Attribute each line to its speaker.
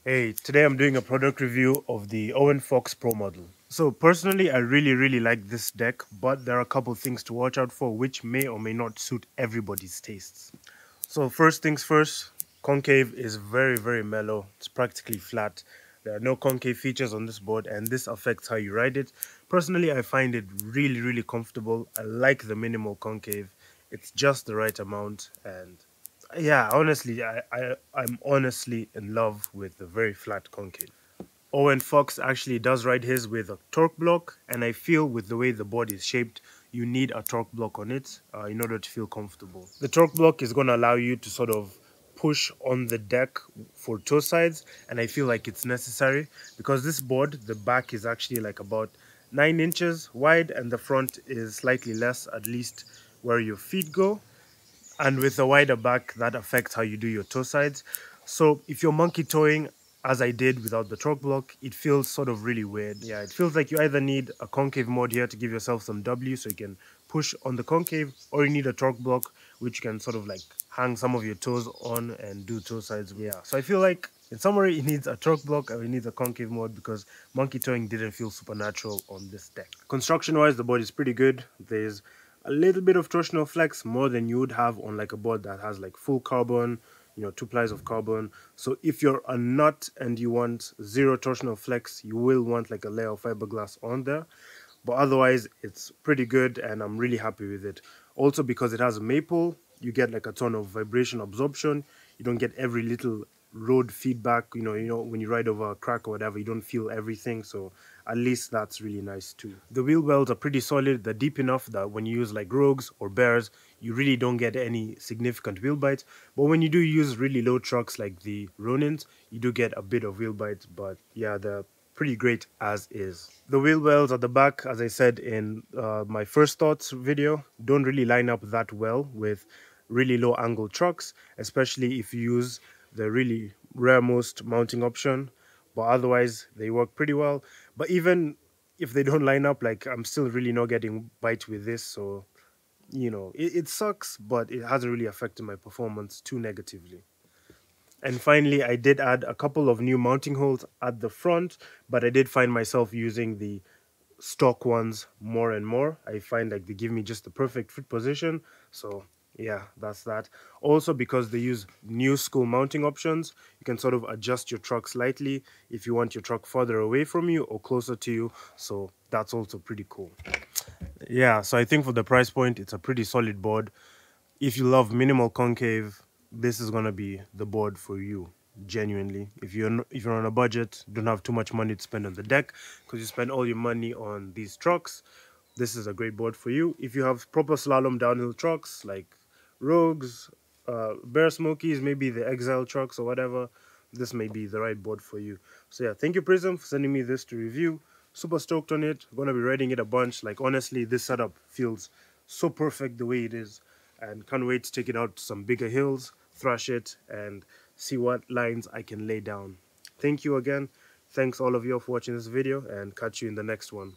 Speaker 1: Hey, today I'm doing a product review of the Owen Fox Pro model. So personally, I really like this deck, but there are a couple things to watch out for which may or may not suit everybody's tastes. So first things first, Concave is very mellow. It's practically flat. There are no concave features on this board and this affects how you ride it. Personally, I find it really comfortable. I like the minimal concave. It's just the right amount, and yeah, honestly, I'm honestly in love with the very flat concave. Owen Fox actually does ride his with a torque block, and I feel with the way the board is shaped, you need a torque block on it in order to feel comfortable. The torque block is going to allow you to sort of push on the deck for toe sides, and I feel like it's necessary because this board, the back is actually like about 9 inches wide, and the front is slightly less, at least where your feet go, and with a wider back that affects how you do your toe sides. So if you're monkey toeing as I did without the torque block, it feels sort of really weird. Yeah, it feels like you either need a concave mode here to give yourself some W so you can push on the concave, or you need a torque block which you can sort of like hang some of your toes on and do toe sides. Yeah, so I feel like in summary it needs a torque block and it needs a concave mode because monkey toeing didn't feel supernatural on this deck. Construction wise, the board is pretty good. There's a little bit of torsional flex, more than you would have on like a board that has like full carbon, 2 plies of carbon. So if you're a nut and you want zero torsional flex, you will want like a layer of fiberglass on there, but otherwise it's pretty good and I'm really happy with it. Also, because it has a maple, you get like a ton of vibration absorption. You don't get every little road feedback, when you ride over a crack or whatever, you don't feel everything, so at least that's really nice too. The wheel wells are pretty solid. They're deep enough that when you use like rogues or bears, you really don't get any significant wheel bites, but when you do use really low trucks like the Ronins, you do get a bit of wheel bites, but yeah, they're pretty great as is. The wheel wells at the back, as I said in my first thoughts video, don't really line up that well with really low angle trucks, especially if you use the really rearmost mounting option, but otherwise they work pretty well. But even if they don't line up, like, I'm still really not getting bite with this, so it sucks, but it hasn't really affected my performance too negatively. And finally, I did add a couple of new mounting holes at the front, but I did find myself using the stock ones more and more. I find like they give me just the perfect fit position. So yeah, that's that. Also, because they use new school mounting options, you can sort of adjust your truck slightly if you want your truck further away from you or closer to you. So that's also pretty cool. Yeah, so I think for the price point, it's a pretty solid board. If you love minimal concave, this is gonna be the board for you. Genuinely, if you're on a budget, don't have too much money to spend on the deck because you spend all your money on these trucks, this is a great board for you. If you have proper slalom downhill trucks like Rogues, Bear Smokies, maybe the Exile trucks or whatever, this may be the right board for you. So yeah, thank you Prism for sending me this to review. Super stoked on it. I'm gonna be riding it a bunch. Like, honestly, this setup feels so perfect the way it is, and can't wait to take it out to some bigger hills, thrash it, and see what lines I can lay down. Thank you again. Thanks all of you for watching this video, and catch you in the next one.